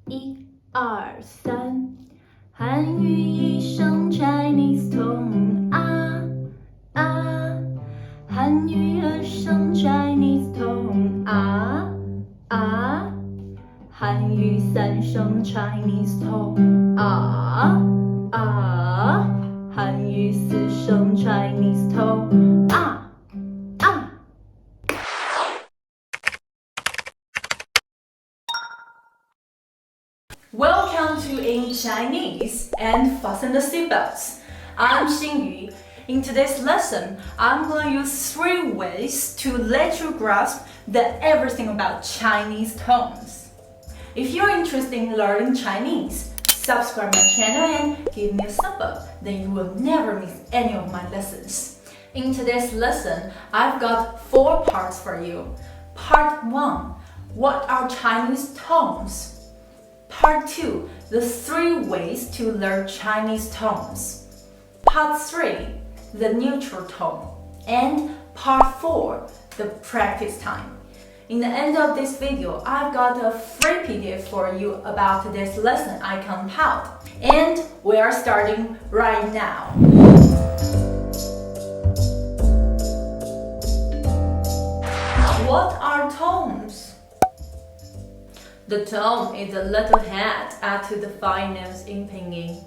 一二三，汉语一声 Chinese tone 啊啊，汉语二声 Chinese tone 啊啊，汉语三声 Chinese tone 啊啊，汉语四声 Chinese tone 啊啊。Welcome to In Chinese and fasten the seatbelts. I'm Xinyu. In today's lesson, I'm going to use 3 ways to let you grasp everything about Chinese tones. If you're interested in learning Chinese, subscribe my channel and give me a sub up, then you will never miss any of my lessons. In today's lesson, I've got 4 parts for you. Part 1, what are Chinese tones? Part 2, the 3 ways to learn Chinese tones. Part 3, the neutral tone. And Part 4, the practice time. In the end of this video, I've got a free PDF for you about today's lesson I compiled. And we are starting right now. What are tones? The tone is a little head after the final in pinyin.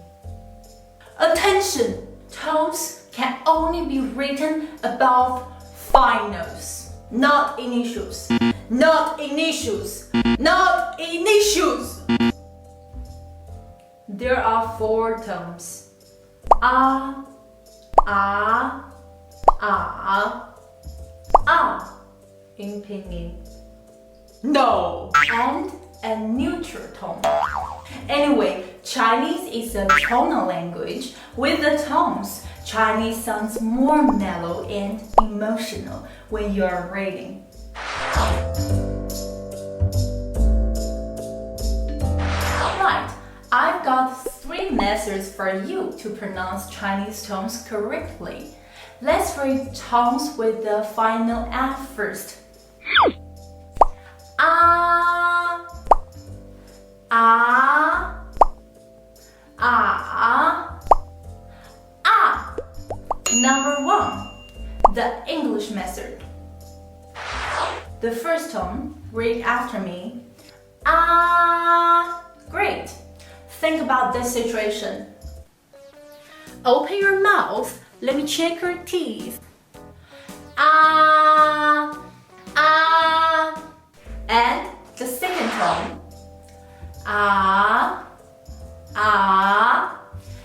Attention! Tones can only be written above finals, not initials. Not initials. Not initials. There are 4 tones. Ah, ah, ah, ah in pinyin. No. And a neutral tone. Anyway, Chinese is a tonal language. With the tones, Chinese sounds more mellow and emotional when you are reading. Right, I've got 3 methods for you to pronounce Chinese tones correctly. Let's read tones with the final F first. Ah, ah, ah, ah. Number 1, the English method. The first tone, read after me. Ah, great. Think about this situation. Open your mouth. Let me check your teeth. Ah, ah. And the second tone. Ah, ah.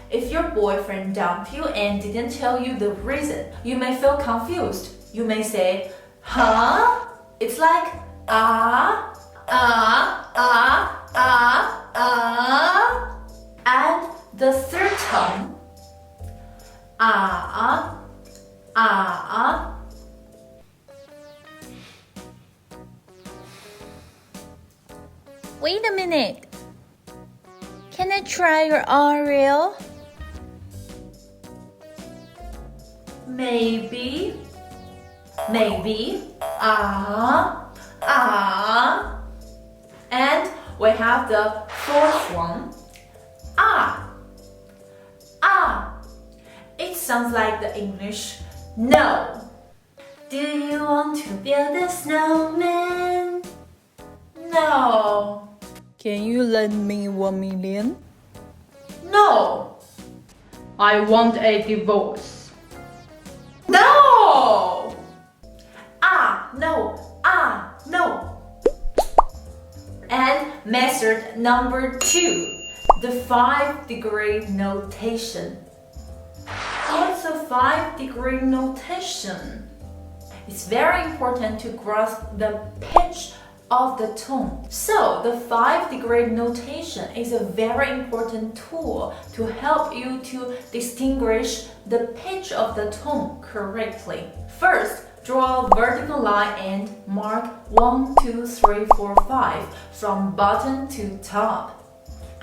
If your boyfriend dumped you and didn't tell you the reason, you may feel confused. You may say, huh? It's like ah, ah, ah, ah, ah. And the third tone. Ah, ah. Wait a minute. Can I try your Oreo? Maybe. Ah, ah. And we have the 4th one. Ah, ah. It sounds like the English no. Do you want to build a snowman? No. Can you lend me 1 million? No. I want a divorce. No. Ah, no. Ah, no. And method number 2, the 5-degree notation. What's a 5-degree notation? It's very important to grasp the pitch of the tone. So the 5-degree notation is a very important tool to help you to distinguish the pitch of the tone correctly. First, draw a vertical line and mark 1, 2, 3, 4, 5 from bottom to top.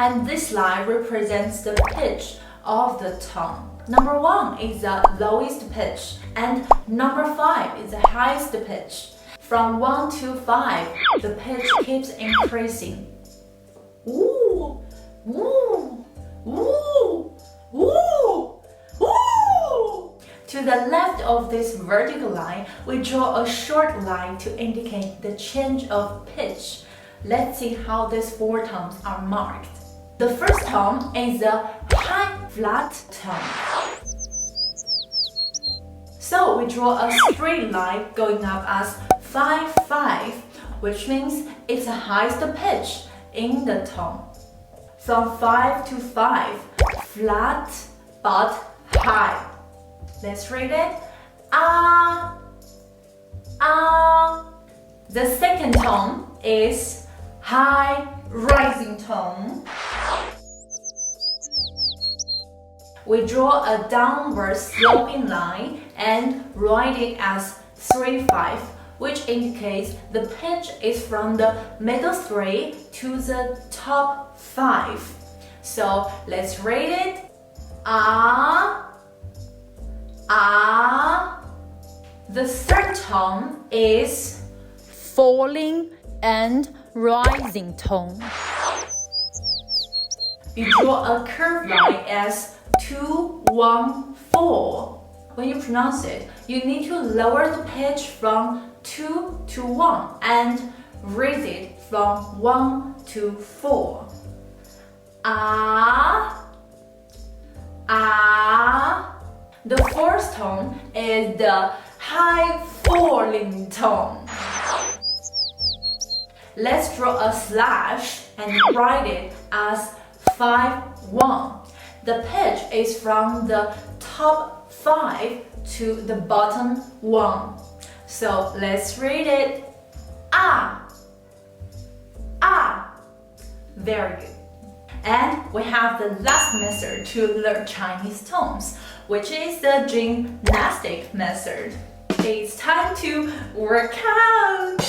And this line represents the pitch of the tone. Number 1 is the lowest pitch and number 5 is the highest pitch. From 1 to 5, the pitch keeps increasing. Ooh, ooh, ooh, ooh, ooh. To the left of this vertical line, we draw a short line to indicate the change of pitch. Let's see how these 4 tones are marked. The first tone is a high flat tone. So we draw a straight line going up as 5-5, which means it's the highest pitch in the tone. From 5 to 5, flat but high. Let's read it. Ah, ah. The second tone is high rising tone. We draw a downward sloping line and write it as 3-5, which indicates the pitch is from the middle 3 to the top 5. So let's read it. Ah, ah. The third tone is falling and rising tone. You draw a curved line as 2-1-4. When you pronounce it, you need to lower the pitch from 2 to 1 and raise it from 1 to 4. Ah, ah. The fourth tone is the high falling tone. Let's draw a slash and write it as 5-1. The pitch is from the top 5 to the bottom 1. So let's read it. Ah, ah. Very good. And we have the last method to learn Chinese tones, which is the gymnastic method. It's time to work out.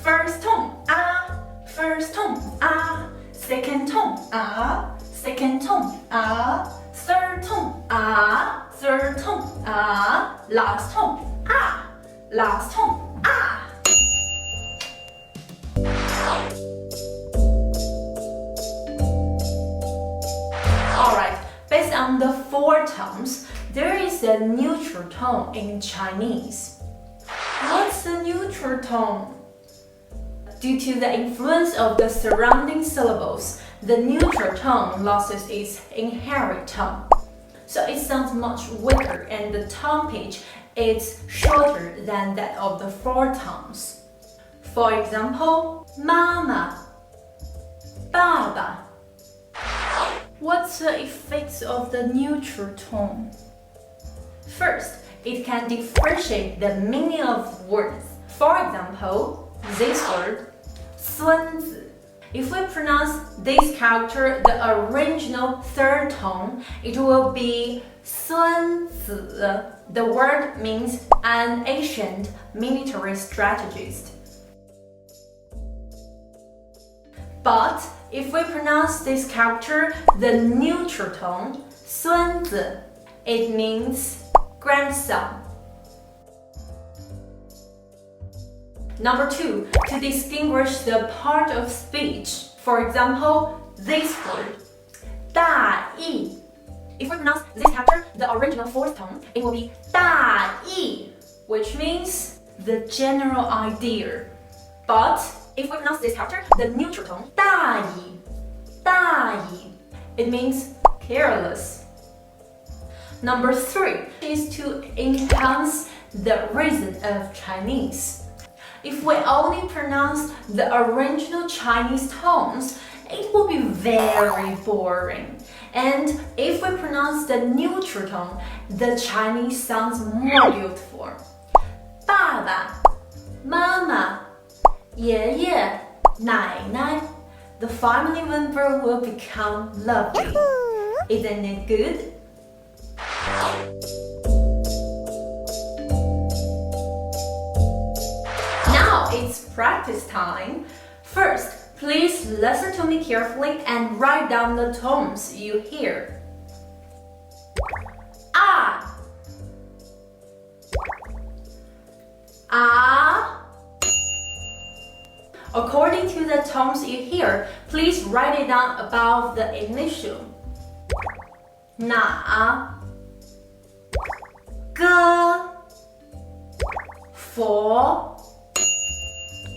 First tone, ah. First tone, ah. Second tone, ah. Second tone, ah. Third tone, ah. Third tone, ah. Last tone, ah. Last tone, ah. Alright, based on the 4 tones, there is a neutral tone in Chinese. What's the neutral tone? Due to the influence of the surrounding syllables, the neutral tone loses its inherent tone. So it sounds much weaker and the tone pitch is shorter than that of the 4 tones. For example, mama, baba. What's the effects of the neutral tone? First, it can differentiate the meaning of words. For example, this word, 孙子. If we pronounce this character the original 3rd tone, it will be 孙子. The word means an ancient military strategist. But if we pronounce this character the neutral tone, 孙子, it means grandson. Number 2, to distinguish the part of speech. For example, this word, 大义. If we pronounce this character the original 4th tone, it will be 大义, which means the general idea. But if we pronounce this character the neutral tone, 大义, 大义, it means careless. Number 3 is to enhance the rhythm of Chinese. If we only pronounce the original Chinese tones, it will be very boring. And if we pronounce the neutral tone, the Chinese sounds more beautiful. 爸爸, mama, 爷爷, 奶奶. The family member will become lovely. Isn't it good? Now it's practice time. First, please listen to me carefully and write down the tones you hear. Ah, ah. According to the tones you hear, please write it down above the initial. 哪 个 for.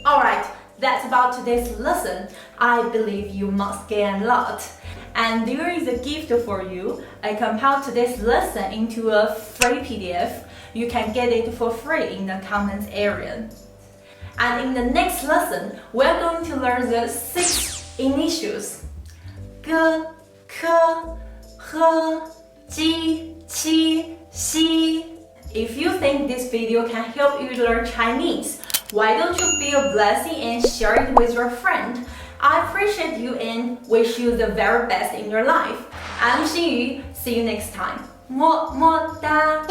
Alright, that's about today's lesson. I believe you must gain a lot. And there is a gift for you. I compiled today's lesson into a free PDF. You can get it for free in the comments area. And in the next lesson, we're going to learn the 6 initials. G, K, H, J, Qi, Xi. If you think this video can help you learn Chinese, why don't you be a blessing and share it with your friend? I appreciate you and wish you the very best in your life. I'm Xinyu. See you next time. 么么哒。